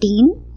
3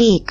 1।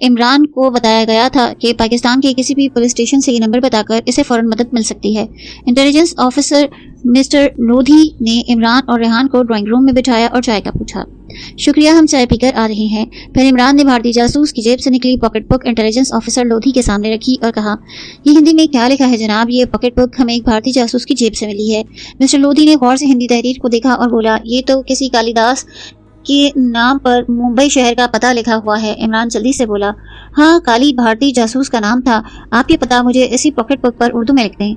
عمران کو بتایا گیا تھا کہ پاکستان کے کسی بھی پولیس اسٹیشن سے یہ نمبر بتا کر اسے فوراً مدد مل سکتی ہے۔ انٹیلیجنس آفیسر مسٹر لودھی نے عمران اور ریحان کو ڈرائنگ روم میں بٹھایا اور چائے کا پوچھا۔ شکریہ، ہم چائے پی کر آ رہے ہیں۔ پھر عمران نے بھارتی جاسوس کی جیب سے نکلی پاکٹ بک انٹیلیجنس آفیسر لودھی کے سامنے رکھی اور کہا، یہ ہندی میں کیا لکھا ہے جناب؟ یہ پاکٹ بک ہمیں ایک بھارتی جاسوس کی جیب سے ملی ہے۔ مسٹر لودھی نے غور سے ہندی تحریر کو دیکھا اور بولا، یہ تو کسی کالی داس کے نام پر ممبئی شہر کا پتہ لکھا ہوا ہے۔ عمران جلدی سے بولا، ہاں، کالی بھارتی جاسوس کا نام تھا، آپ یہ پتہ مجھے اسی پاکٹ بک پر اردو میں لکھ دیں۔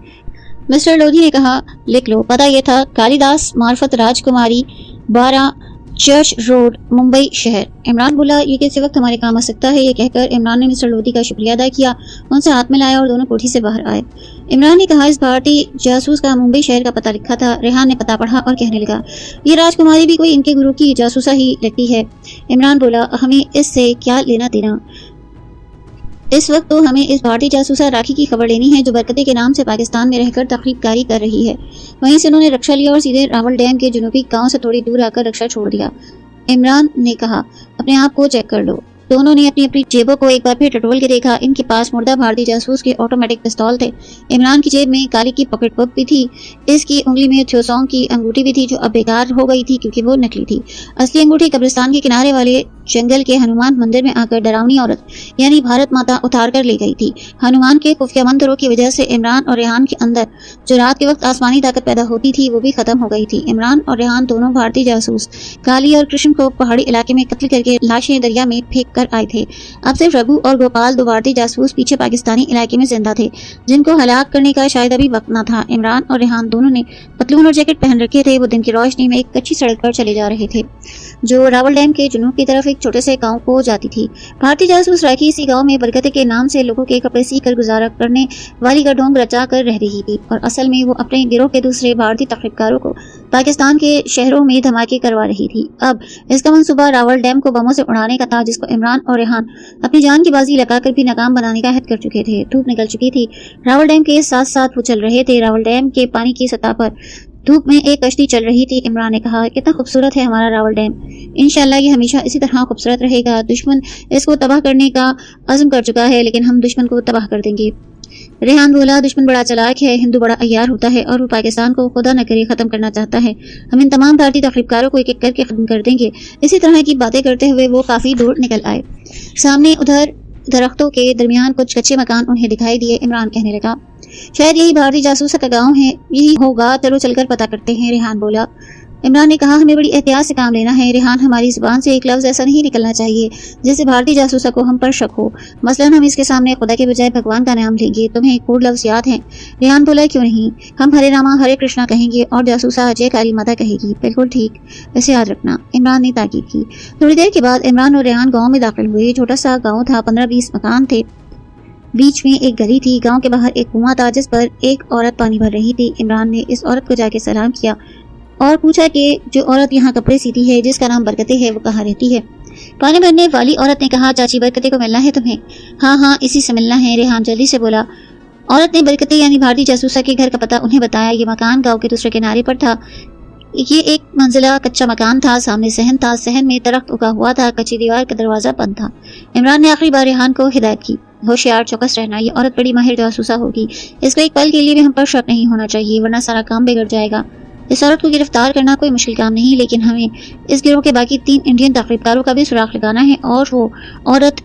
مسٹر لودھی نے کہا، لکھ لو، پتہ یہ تھا کالی داس معرفت راج کماری 12 چرچ روڈ ممبئی شہر۔ عمران بولا، یہ کسی وقت ہمارے کام آ سکتا ہے۔ یہ کہہ کر عمران نے مسٹر لودھی کا شکریہ ادا کیا، ان سے ہاتھ ملایا اور دونوں کوٹھی سے باہر آئے۔ عمران نے کہا، اس بھارتی جاسوس کا ممبئی شہر کا پتہ لکھا تھا۔ ریحان نے پتہ پڑھا اور کہنے لگا، یہ راج کماری بھی کوئی ان کے گروہ کی جاسوسہ ہی لگتی ہے۔ عمران بولا، ہمیں اس سے کیا لینا دینا؟ اس وقت تو ہمیں اس بھارتی جاسوسہ راکھی کی خبر لینی ہے جو برکتے کے نام سے پاکستان میں رہ کر تخریب کاری کر رہی ہے۔ وہیں سے انہوں نے رکشہ لیا اور سیدھے راول ڈیم کے جنوبی گاؤں سے تھوڑی دور آ کر رکشہ چھوڑ دیا۔ عمران نے کہا، اپنے آپ کو چیک کر لو۔ دونوں نے اپنی جیبوں کو ایک بار پھر ٹٹول کے دیکھا۔ ان کے پاس مردہ بھارتی جاسوس کے آٹومیٹک پستول تھے۔ عمران کی جیب میں کالی کی پاکٹ بک بھی تھی۔ اس کی انگلی میں تھیوسونگ کی انگوٹھی بھی تھی جو اب بیکار ہو گئی تھی کیونکہ وہ نکلی تھی۔ اصلی انگوٹھی قبرستان کے کنارے والے جنگل کے ہنومان مندر میں آ کر ڈراونی عورت یعنی بھارت ماتا اتار کر لے گئی تھی۔ ہنومان کے خفیہ منتروں کی وجہ سے عمران اور ریحان کے اندر جو رات کے وقت آسمانی طاقت پیدا ہوتی تھی وہ بھی ختم ہو گئی تھی۔ عمران اور ریحان دونوں بھارتی جاسوس کالی اور کرشن کو پہاڑی علاقے میں قتل کر کے لاشیں دریا میں پھینک کر آئے تھے۔ اب صرف رگھو اور گوپال دو بھارتی جاسوس پیچھے پاکستانی علاقے میں زندہ تھے جن کو ہلاک کرنے کا شاید ابھی وقت نہ تھا۔ عمران اور ریحان دونوں نے پتلون اور جیکٹ پہن رکھے تھے۔ وہ دن کی روشنی میں ایک کچی سڑک پر چلے جا رہے تھے جو راول ڈیم کے جنوب کی طرف ایک چھوٹے سے گاؤں کو جاتی تھی۔ بھارتی جاسوس راکھی اسی گاؤں میں برکتے کے نام سے لوگوں کے کپڑے سی کر گزارا کرنے والی کا ڈھونگ رچا کر رہ رہی تھی اور اصل میں وہ اپنے گروہ کے دوسرے بھارتی تخریب کاروں کو پاکستان کے شہروں میں دھماکے کروا رہی تھی۔ اب اس کا منصوبہ راول ڈیم کو بموں سے اڑانے کا تھا جس کو عمران اور ریحان اپنی جان کی بازی لگا کر بھی ناکام بنانے کا عہد کر چکے تھے۔ دھوپ نکل چکی تھی۔ راول ڈیم کے ساتھ ساتھ وہ چل رہے تھے۔ راول ڈیم کے پانی کی سطح پر دھوپ میں ایک کشتی چل رہی تھی۔ عمران نے کہا، کتنا خوبصورت ہے ہمارا راول ڈیم، انشاءاللہ یہ ہمیشہ اسی طرح خوبصورت رہے گا۔ دشمن اس کو تباہ کرنے کا عزم کر چکا ہے لیکن ہم دشمن کو تباہ کر دیں گے۔ ریحان بولا، دشمن بڑا چلاک ہے، ہندو بڑا عیار ہوتا ہے اور وہ پاکستان کو خدا نہ کرے ختم کرنا چاہتا ہے۔ ہم ان تمام بھارتی تخریب کاروں کو ایک ایک کر کے ختم کر دیں گے۔ اسی طرح کی باتیں کرتے ہوئے وہ کافی دور نکل آئے۔ سامنے ادھر درختوں کے درمیان کچھ کچے مکان انہیں دکھائی دیے۔ عمران کہنے لگا، شاید یہی بھارتی جاسوسہ کا گاؤں ہے، یہی ہوگا، چلو چل کر پتہ کرتے ہیں۔ ریحان بولا۔ عمران نے کہا، ہمیں بڑی احتیاط سے کام لینا ہے۔ ریحان، ہماری زبان سے ایک لفظ ایسا نہیں نکلنا چاہیے جس سے بھارتی جاسوسہ کو ہم پر شک ہو۔ مثلاً ہم اس کے سامنے خدا کے بجائے بھگوان کا نام لیں گے۔ تمہیں کوڈ لفظ یاد ہیں؟ ریحان بولا، کیوں نہیں، ہم ہرے راما ہرے کرشنا کہیں گے اور جاسوسہ جے کالی ماتا کہے گی۔ بالکل ٹھیک، اسے یاد رکھنا، عمران نے تاکید کی۔ تھوڑی دیر کے بعد عمران اور ریحان گاؤں میں داخل ہوئے۔ چھوٹا سا گاؤں تھا، 15-20 مکان تھے، بیچ میں ایک گلی تھی۔ گاؤں کے باہر ایک کنواں تھا جس پر ایک عورت پانی بھر رہی تھی۔ عمران نے اس عورت کو جا کے سلام کیا اور پوچھا کہ جو عورت یہاں کپڑے سیتی ہے جس کا نام برکتے ہے وہ کہاں رہتی ہے؟ پانی بھرنے والی عورت نے کہا، چاچی برکتے کو ملنا ہے تمہیں؟ ہاں اسی سے ملنا ہے، ریحان جلدی سے بولا۔ عورت نے برکتے یعنی بھارتی جاسوسہ کے گھر کا پتہ انہیں بتایا۔ یہ مکان گاؤں کے دوسرے کنارے پر تھا۔ یہ ایک منزلہ کچا مکان تھا، سامنے صحن تھا، صحن میں درخت اگا ہوا تھا، کچی دیوار کا دروازہ بند تھا۔ عمران نے آخری بار ریحان کو ہدایت کی، ہوشیار چوکس رہنا، یہ عورت بڑی ماہر جاسوسہ ہوگی، اس کو ایک پل کے لیے بھی ہم پر شک نہیں ہونا چاہیے ورنہ سارا کام بگڑ جائے گا۔ اس عورت کو گرفتار کرنا کوئی مشکل کام نہیں لیکن ہمیں اس گروہ کے باقی 3 انڈین تخریب کاروں کا بھی سراغ لگانا ہے اور وہ عورت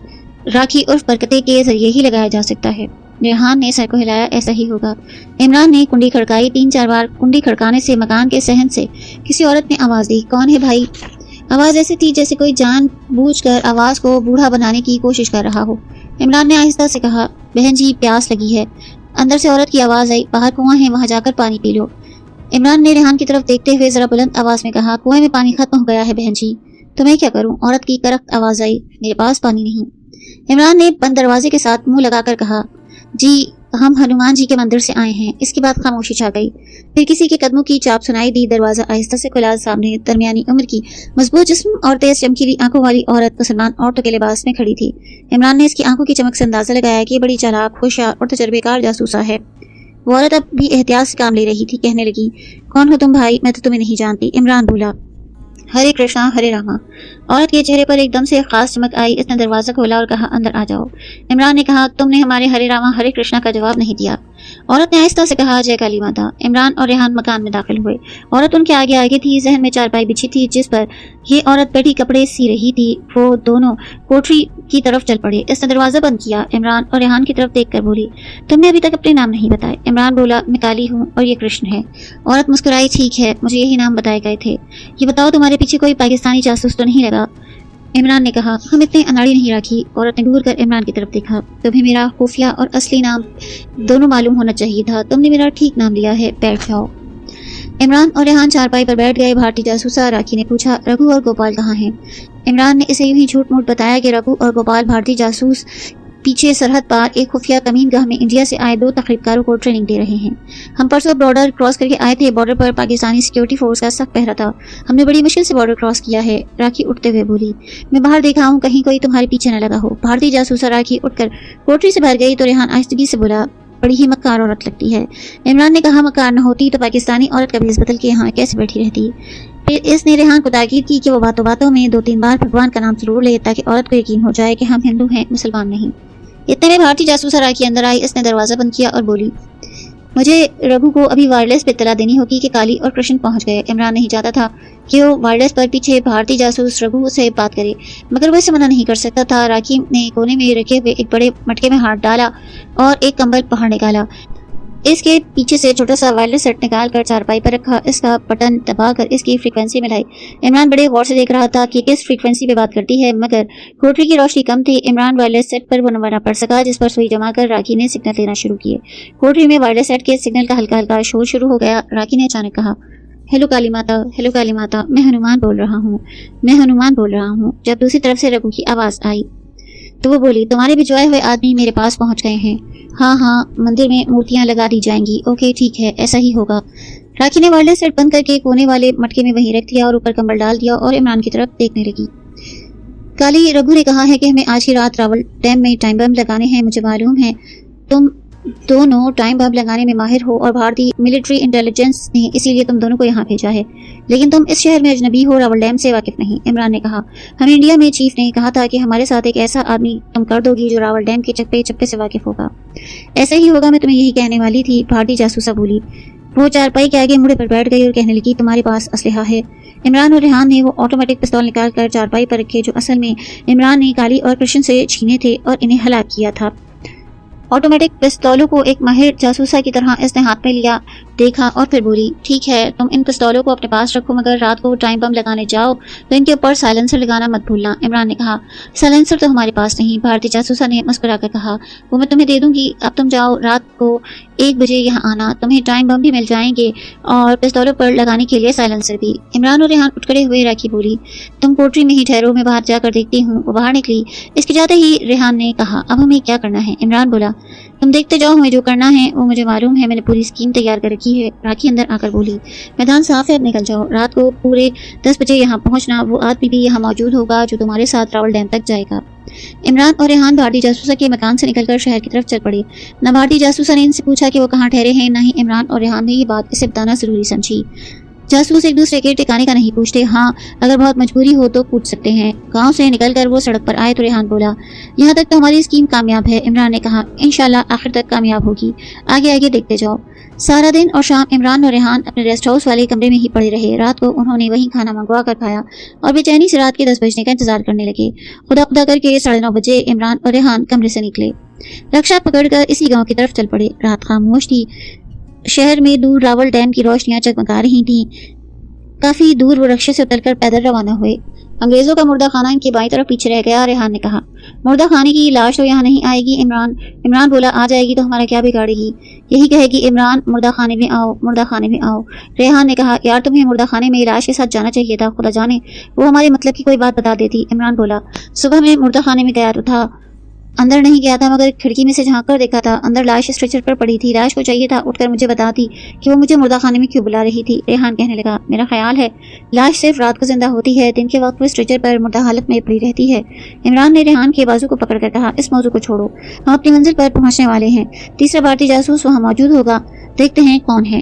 راکھی عرف برکتے کے ذریعے ہی لگایا جا سکتا ہے۔ ریحان نے سر کو ہلایا، ایسا ہی ہوگا۔ عمران نے کنڈی کھڑکائی، 3-4 بار کنڈی کھڑکانے سے مکان کے صحن سے کسی عورت نے آواز دی، کون ہے بھائی؟ آواز ایسی تھی جیسے کوئی جان بوجھ کر آواز کو بوڑھا بنانے کی کوشش کر رہا ہو۔ عمران نے آہستہ سے کہا، بہن جی پیاس لگی ہے۔ اندر سے عورت کی آواز آئی، باہر کنواں ہے، وہاں جا کر پانی پی لو۔ عمران نے ریحان کی طرف دیکھتے ہوئے ذرا بلند آواز میں کہا، کنویں میں پانی ختم ہو گیا ہے بہن جی، تو میں کیا کروں؟ عورت کی کرخت آواز آئی، میرے پاس پانی نہیں۔ عمران نے بند دروازے کے ساتھ منہ لگا کر کہا، جی ہم ہنومان جی کے مندر سے آئے ہیں۔ اس کے بعد خاموشی چھا گئی، پھر کسی کے قدموں کی چاپ سنائی دی۔ دروازہ آہستہ سے کھلا، سامنے درمیانی عمر کی مضبوط جسم اور تیز چمکیلی آنکھوں والی عورت مسلمان عورتوں کے لباس میں کھڑی تھی۔ عمران نے اس کی آنکھوں کی چمک سے اندازہ لگایا کہ یہ بڑی چالاک، ہوشیار اور تجربے کار جاسوسہ ہے۔ وہ عورت اب بھی احتیاط سے کام لے رہی تھی، کہنے لگی، کون ہو تم بھائی؟ میں تو تمہیں نہیں جانتی۔ عمران بولا، ہرے کرشنا ہرے راما۔ عورت کے چہرے پر ایک دم سے خاص چمک آئی۔ اس نے دروازہ کھولا اور کہا اندر آ جاؤ۔ عمران نے کہا تم نے ہمارے ہرے راما ہرے کرشنا کا جواب نہیں دیا۔ عورت نے آہستہ سے کہا جے کالی ماتا۔ عمران اور ریحان مکان میں داخل ہوئے۔ عورت ان کے آگے آگے تھی، ذہن میں چارپائی بچھی تھی جس پر یہ عورت بیٹھی کپڑے سی رہی تھی۔ وہ دونوں کوٹری کی طرف چل پڑے۔ اس نے دروازہ بند کیا، عمران اور ریحان کی طرف دیکھ کر بولی تم نے ابھی تک اپنے نام نہیں بتائے۔ عمران بولا میں کالی ہوں اور یہ کرشن ہے۔ عورت مسکرائی ٹھیک ہے، مجھے یہی نام بتائے گئے تھے۔ یہ بتاؤ تمہارے پیچھے کوئی پاکستانی جاسوس تو نہیں لگا؟ عمران نے کہا ہم اتنے اناڑی نہیں راکھی۔ عورت نے گھور کر عمران کی طرف دیکھا۔ تمہیں میرا خفیہ اور اصلی نام دونوں معلوم ہونا چاہیے تھا، تم نے میرا ٹھیک نام لیا ہے، بیٹھ جاؤ۔ عمران اور ریحان چارپائی پر بیٹھ گئے۔ بھارتی جاسوسا راکھی نے پوچھا رگھو اور گوپال کہاں ہیں؟ عمران نے اسے یوں ہی جھوٹ موٹ بتایا کہ رگھو اور گوپال بھارتی جاسوس پیچھے سرحد پار ایک خفیہ کمین گاہ میں انڈیا سے آئے 2 تخریب کاروں کو ٹریننگ دے رہے ہیں۔ ہم پرسوں بارڈر کراس کر کے آئے تھے، بارڈر پر پاکستانی سیکیورٹی فورس کا سخت پہرا تھا، ہم نے بڑی مشکل سے بارڈر کراس کیا ہے۔ راکھی اٹھتے ہوئے بولی میں باہر دیکھا ہوں، کہیں کوئی تمہارے پیچھے نہ لگا ہو۔ بھارتی جاسوسا راکھی اٹھ کر کوٹری سے باہر گئی تو ریحان آہستگی سے بولا بڑی ہی مکار عورت لگتی ہے۔ عمران نے کہا مکار نہ ہوتی تو پاکستانی عورت کا بھیس بدل کے یہاں کیسے بیٹھی رہتی؟ پھر اس نے ریحان کو تاکید کی کہ وہ باتوں باتوں میں 2-3 بار بھگوان کا نام ضرور لے تاکہ عورت کو یقین ہو جائے کہ ہم ہندو ہیں، مسلمان نہیں۔ اتنے میں بھارتی جاسوسا راکھی اندر آئی۔ اس نے دروازہ بند کیا اور بولی مجھے رگھو کو ابھی وائرلیس پہ اطلاع دینی ہوگی کہ کالی اور کرشن پہنچ گئے۔ عمران نہیں چاہتا تھا کہ وہ وائرلیس پر پیچھے بھارتی جاسوس رگھو سے بات کرے، مگر وہ اسے منع نہیں کر سکتا تھا۔ راکھی نے کونے میں رکھے ہوئے ایک بڑے مٹکے میں ہاتھ ڈالا اور ایک کمبل باہر نکالا۔ اس کے پیچھے سے چھوٹا سا وائرلیس سیٹ نکال کر چارپائی پر رکھا، اس کا بٹن دبا کر اس کی فریکوینسی ملائی۔ عمران بڑے غور سے دیکھ رہا تھا کہ کس فریکوینسی پہ بات کرتی ہے، مگر کوٹری کی روشنی کم تھی۔ عمران وائرلیس سیٹ پر وہ نمبر نہ پڑھ سکا جس پر سوئی جما کر راکھی نے سگنل دینا شروع کیے۔ کوٹری میں وائرلیس سیٹ کے سگنل کا ہلکا ہلکا شور شروع ہو گیا۔ راکھی نے اچانک کہا ہیلو کالی ماتا، ہیلو کالی ماتا، میں ہنومان بول رہا ہوں، میں ہنومان بول رہا ہوں۔ جب دوسری طرف سے رگھو کی آواز آئی تو وہ بولی تمہارے بھجوائے ہوئے آدمی میرے پاس پہنچ گئے ہیں۔ ہاں ہاں مندر میں مورتیاں لگا دی جائیں گی، اوکے ٹھیک ہے ایسا ہی ہوگا۔ راکھی نے وائرلیس سیٹ بند کر کے کونے والے مٹکے میں وہیں رکھ دیا اور اوپر کمبل ڈال دیا اور عمران کی طرف دیکھنے لگی۔ کالی رگھو نے کہا ہے کہ ہمیں آج کی رات راول ڈیم میں ٹائم بم لگانے ہیں، مجھے معلوم ہے تم دونوں ٹائم بم لگانے میں ماہر ہو اور بھارتی ملٹری انٹیلیجنس نے اسی لیے تم دونوں کو یہاں بھیجا ہے، لیکن تم اس شہر میں اجنبی ہو، راول ڈیم سے واقف نہیں۔ عمران نے کہا ہمیں انڈیا میں چیف نے کہا تھا کہ ہمارے ساتھ ایک ایسا آدمی تم کر دو گی جو راول ڈیم کے چپے چپے سے واقف ہوگا۔ ایسا ہی ہوگا، میں تمہیں یہی کہنے والی تھی، بھارتی جاسوسا بولی۔ وہ چارپائی کے آگے مڑے پر بیٹھ گئی اور کہنے لگی تمہارے پاس اسلحہ ہے؟ عمران اور ریحان نے وہ آٹومیٹک پستول نکال کر چارپائی پر رکھے جو اصل میں عمران نے کالی اور کرشن سے چھینے تھے اور انہیں ہلاک کیا تھا۔ آٹومیٹک پستولوں کو ایک ماہر جاسوسا کی طرح اس نے ہاتھ میں لیا، دیکھا اور پھر بولی ٹھیک ہے تم ان پستولوں کو اپنے پاس رکھو، مگر رات کو ٹائم بم لگانے جاؤ تو ان کے اوپر سائلنسر لگانا مت بھولنا۔ عمران نے کہا سائلنسر تو ہمارے پاس نہیں۔ بھارتی جاسوسا نے مسکرا کر کہا وہ میں تمہیں دے دوں گی، اب تم جاؤ، رات کو 1 بجے یہاں آنا، تمہیں ٹائم بم بھی مل جائیں گے اور پستولوں پر لگانے کے لیے سائلنسر بھی۔ عمران اور ریحان اٹھ کھڑے ہوئے۔ راکھی بولی تم کوٹری میں ہی ٹھہرو، میں باہر جا کر دیکھتی ہوں۔ وہ باہر نکلی۔ اس کے جاتے ہی ریحان نے کہا اب ہمیں کیا کرنا ہے؟ عمران بولا تم دیکھتے جاؤ، ہمیں جو کرنا ہے وہ مجھے معلوم ہے، میں نے پوری اسکیم تیار کر رکھی ہے۔ راکھی اندر آ کر بولی میدان صاف ہے، اب نکل جاؤ، رات کو پورے 10 بجے یہاں پہنچنا، وہ آدمی بھی یہاں موجود ہوگا جو تمہارے ساتھ راول ڈیم تک جائے گا۔ عمران اور ریحان بھارتی جاسوسا کے مکان سے نکل کر شہر کی طرف چل پڑے۔ نہ بھارتی جاسوسا نے ان سے پوچھا کہ وہ کہاں ٹھہرے ہیں، نہ ہی عمران اور ریحان نے یہ بات اسے بتانا ضروری سمجھی۔ جاسوس ایک دوسرے کے ٹھکانے کا نہیں پوچھتے، ہاں اگر بہت مجبوری ہو تو پوچھ سکتے ہیں۔ گاؤں سے نکل کر وہ سڑک پر آئے تو ریحان بولا یہاں تک تو ہماری اسکیم کامیاب ہے۔ عمران نے کہا انشاءاللہ آخر تک کامیاب ہوگی، آگے آگے دیکھتے جاؤ۔ سارا دن اور شام عمران اور ریحان اپنے ریسٹ ہاؤس والے کمرے میں ہی پڑے رہے۔ رات کو انہوں نے وہیں کھانا منگوا کر کھایا اور بے چینی سے رات کے 10 بجنے کا انتظار کرنے لگے۔ خدا خدا کر کے 9:30 بجے عمران اور ریحان کمرے سے نکلے، رکشا پکڑ کر اسی گاؤں کی طرف چل پڑے۔ رات خاموش تھی، شہر میں دور راول ڈیم کی روشنیاں جگمگا رہی تھیں۔ کافی دور وہ رکشے سے اتر کر پیدل روانہ ہوئے۔ انگریزوں کا مردہ خانہ ان کی بائیں طرف پیچھے رہ گیا۔ ریحان نے کہا مردہ خانے کی لاش تو یہاں نہیں آئے گی۔ عمران بولا آ جائے گی تو ہمارا کیا بگاڑے گی، یہی کہے گی عمران مردہ خانے میں آؤ، مردہ خانے میں آؤ۔ ریحان نے کہا یار تمہیں مردہ خانے میں لاش کے ساتھ جانا چاہیے تھا، خدا جانے وہ ہمارے مطلب کی کوئی بات بتا دیتی۔ عمران بولا صبح میں مردہ خانے میں گیا تو تھا، اندر نہیں گیا تھا، مگر کھڑکی میں سے جھانک کر دیکھا تھا، اندر لاش اسٹریچر پر پڑی تھی۔ لاش کو چاہیے تھا اٹھ کر مجھے بتاتی کہ وہ مجھے مردہ خانے میں کیوں بلا رہی تھی۔ ریحان کہنے لگا میرا خیال ہے لاش صرف رات کو زندہ ہوتی ہے، دن کے وقت وہ اسٹریچر پر مردہ حالت میں پڑی رہتی ہے۔ عمران نے ریحان کے بازو کو پکڑ کر کہا اس موضوع کو چھوڑو، ہم اپنی منزل پر پہنچنے والے ہیں، تیسرا بھارتی جاسوس وہاں موجود ہوگا، دیکھتے ہیں کون ہے۔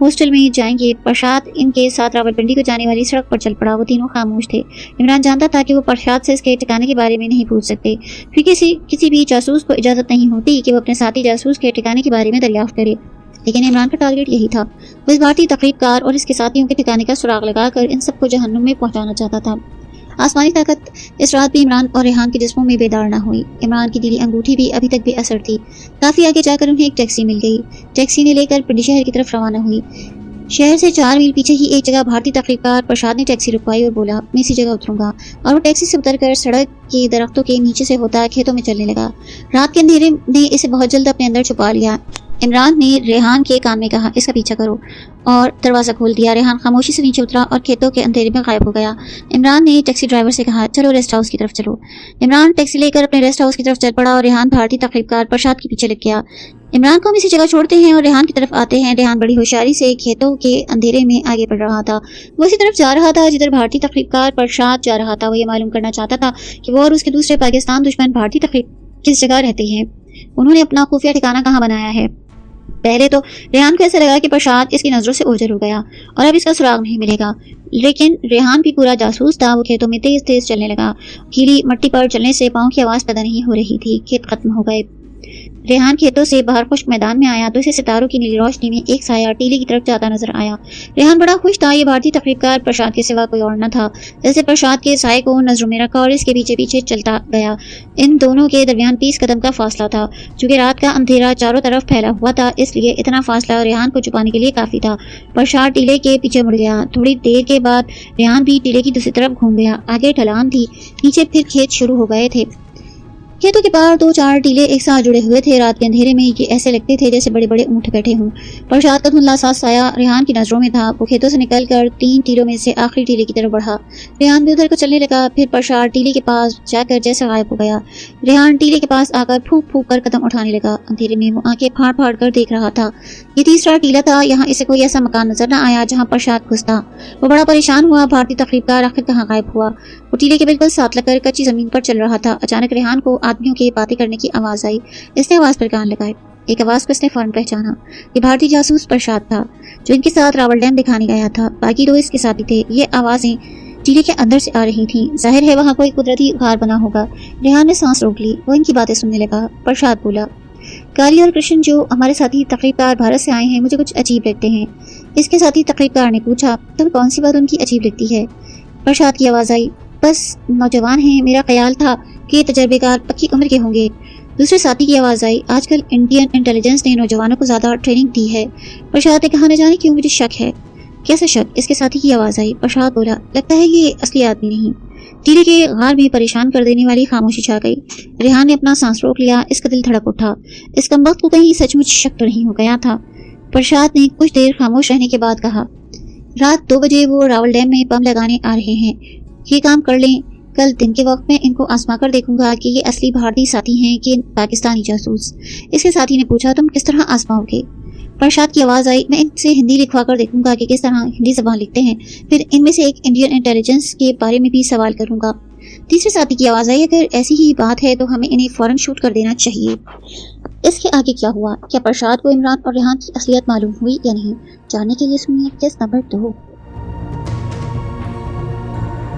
ہاسٹل میں جائیں گے۔ پرشاد ان کے ساتھ راولپنڈی کو جانے والی سڑک پر چل پڑا۔ وہ تینوں خاموش تھے۔ عمران جانتا تھا کہ وہ پرشاد سے اس کے ٹھکانے کے بارے میں نہیں پوچھ سکتے، پھر کسی بھی جاسوس کو اجازت نہیں ہوتی کہ وہ اپنے ساتھی جاسوس کے ٹھکانے کے بارے میں دریافت کرے، لیکن عمران کا ٹارگٹ یہی تھا۔ وہ اس بھارتی تخریب کار اور اس کے ساتھیوں کے ٹھکانے کا سراغ لگا کر ان سب کو جہنم میں پہنچانا چاہتا تھا۔ آسمانی طاقت اس رات بھی عمران اور ریحان کے جسموں میں بیدار نہ ہوئی۔ عمران کی دلی انگوٹھی بھی ابھی تک بے اثر تھی۔ کافی آگے جا کر انہیں ایک ٹیکسی مل گئی۔ ٹیکسی نے لے کر پنڈی شہر کی طرف روانہ ہوئی۔ شہر سے 4 میل پیچھے ہی ایک جگہ بھارتی تخریب کار پرشاد نے ٹیکسی رکوائی اور بولا، میں اسی جگہ اتروں گا، اور وہ ٹیکسی سے اتر کر سڑک کے درختوں کے نیچے سے ہوتا کھیتوں میں چلنے لگا۔ رات کے اندھیرے نے اسے بہت جلد اپنے اندر چھپا لیا۔ عمران نے ریحان کے کان میں کہا، اس کا پیچھا کرو، اور دروازہ کھول دیا۔ ریحان خاموشی سے نیچے اترا اور کھیتوں کے اندھیرے میں غائب ہو گیا۔ عمران نے ٹیکسی ڈرائیور سے کہا، چلو ریسٹ ہاؤس کی طرف چلو۔ عمران ٹیکسی لے کر اپنے ریسٹ ہاؤس کی طرف چل پڑا اور ریحان بھارتی تخریب کار پرشاد کے پیچھے لگ گیا۔ عمران کو ہم اسی جگہ چھوڑتے ہیں اور ریحان کی طرف آتے ہیں۔ ریحان بڑی ہوشیاری سے کھیتوں کے اندھیرے میں آگے بڑھ رہا تھا۔ وہ اسی طرف جا رہا تھا جدھر بھارتی تخریب کار پرشاد جا رہا تھا۔ وہ یہ معلوم کرنا چاہتا تھا کہ وہ اور اس کے دوسرے پاکستان دشمن بھارتی تخریب کس جگہ رہتے ہیں، انہوں نے اپنا خفیہ ٹھکانہ کہاں بنایا ہے۔ پہلے تو ریحان کو ایسا لگا کہ پرشاد اس کی نظروں سے اوجھل ہو گیا اور اب اس کا سراغ نہیں ملے گا، لیکن ریحان بھی پورا جاسوس تھا۔ وہ کھیتوں میں تیز تیز چلنے لگا۔ گیلی مٹی پر چلنے سے پاؤں کی آواز پیدا نہیں ہو رہی تھی۔ کھیت ختم ہو گئے۔ ریحان کھیتوں سے باہر خشک میدان میں آیا تو اسے ستاروں کی نیلی روشنی میں ایک سایہ ٹیلے کی طرف جاتا نظر آیا۔ ریحان بڑا خوش تھا۔ یہ بھارتی تخریب کار پرشاد کے سوا کوئی اور نہ تھا۔ جیسے پرشاد کے سائے کو نظروں میں رکھا اور اس کے پیچھے پیچھے چلتا گیا۔ ان دونوں کے درمیان 30 قدم کا فاصلہ تھا۔ چونکہ رات کا اندھیرا چاروں طرف پھیلا ہوا تھا، اس لیے اتنا فاصلہ ریحان کو چھپانے کے لیے کافی تھا۔ پرشاد ٹیلے کے پیچھے مڑ گیا۔ تھوڑی دیر کے بعد ریحان بھی ٹیلے کی دوسری طرف گھوم گیا۔ آگے ڈھلان تھی، نیچے پھر کھیت شروع ہو گئے تھے۔ کھیتوں کے پار 2-4 ٹیلے ایک ساتھ جڑے ہوئے تھے۔ رات کے اندھیرے میں یہ ایسے لگتے تھے جیسے بڑے بڑے اونٹ بیٹھے ہوں۔ پرشاد کا دھندلا سا سایہ ریحان کی نظروں میں تھا۔ وہ کھیتوں سے نکل کر 3 ٹیلوں میں سے آخری ٹیلے کی طرف بڑھا۔ ریحان بھی ادھر کو چلنے لگا۔ پھر پرشاد ٹیلے کے پاس جا کر جیسے غائب ہو گیا۔ ریحان ٹیلے کے پاس آ کر پھونک پھونک کر قدم اٹھانے لگا۔ اندھیرے میں وہ آنکھیں پھاڑ پھاڑ کر دیکھ رہا تھا۔ یہ تیسرا ٹیلا تھا۔ یہاں اسے کوئی ایسا مکان نظر نہ آیا جہاں پرشاد گھستا۔ وہ بڑا پریشان ہوا۔ بھارتی تخریب کار آخر کہاں غائب ہوا؟ وہ ٹیلے کے بالکل ساتھ لگ کر کچی زمین پر چل رہا تھا۔ اچانک ریحان کو آدمیوں کے باتیں کرنے کی آواز آئی۔ اس نے آواز پر کان لگائے۔ ایک آواز کو اس نے فوراً پہچانا۔ یہ بھارتی جاسوس پرشاد تھا جو ان کے ساتھ راول ڈیم دکھانے گیا تھا۔ باقی 2 اس کے ساتھی تھے۔ یہ آوازیں ٹیلے کے اندر سے آ رہی تھیں۔ ظاہر ہے وہاں کوئی قدرتی غار بنا ہوگا۔ ریحان نے سانس روک لی۔ وہ ان کی باتیں سننے لگا۔ پرشاد بولا، کالی اور کرشن جو ہمارے ساتھی تقریب کار بھارت سے آئے ہیں مجھے کچھ عجیب لگتے ہیں۔ اس کے ساتھی تقریب کار نے پوچھا، تب کون سی بات ان کی عجیب لگتی ہے؟ پرشاد کی آواز آئی، بس نوجوان ہیں، میرا خیال تھا کہ تجربے کار پکی عمر کے ہوں گے۔ دوسرے ساتھی کی آواز آئی، آج کل انڈین انٹیلیجنس نے نوجوانوں کو زیادہ ٹریننگ دی ہے۔ پرشاد نے کہا، نہ جانے کیوں مجھے شک ہے۔ کیسا شک؟ اس کے ساتھی کی آواز آئی۔ پرشاد بولا، لگتا ہے یہ اصلی آدمی نہیں۔ ٹیلے کے غار میں پریشان کر دینے والی خاموشی چھا گئی۔ ریحان نے اپنا سانس روک لیا۔ اس کا دل دھڑک اٹھا۔ اس کمبخت کو کہیں سچ مچ شک تو نہیں ہو گیا تھا۔ پرشاد نے کچھ دیر خاموش رہنے کے بعد کہا، رات 2 بجے وہ راول ڈیم میں بم لگانے آ رہے ہیں۔ یہ کام کر لیں، کل دن کے وقت میں ان کو آزما کر دیکھوں گا کہ یہ اصلی بھارتی ساتھی ہیں کہ پاکستانی جاسوس۔ اس کے ساتھی نے پوچھا، تم کس طرح آزماؤ گے؟ پرشاد کی آواز آئی، میں ان سے ہندی لکھوا کر دیکھوں گا کہ کس طرح ہندی زبان لکھتے ہیں، پھر ان میں سے ایک انڈین انٹیلیجنس کے بارے میں بھی سوال کروں گا۔ تیسرے ساتھی کی آواز آئی، اگر ایسی ہی بات ہے تو ہمیں انہیں فوراً شوٹ کر دینا چاہیے۔ اس کے آگے کیا ہوا؟ کیا پرشاد کو عمران اور ریحان کی اصلیت معلوم ہوئی یا نہیں؟ جاننے کے لیے سنیے قسط نمبر 2۔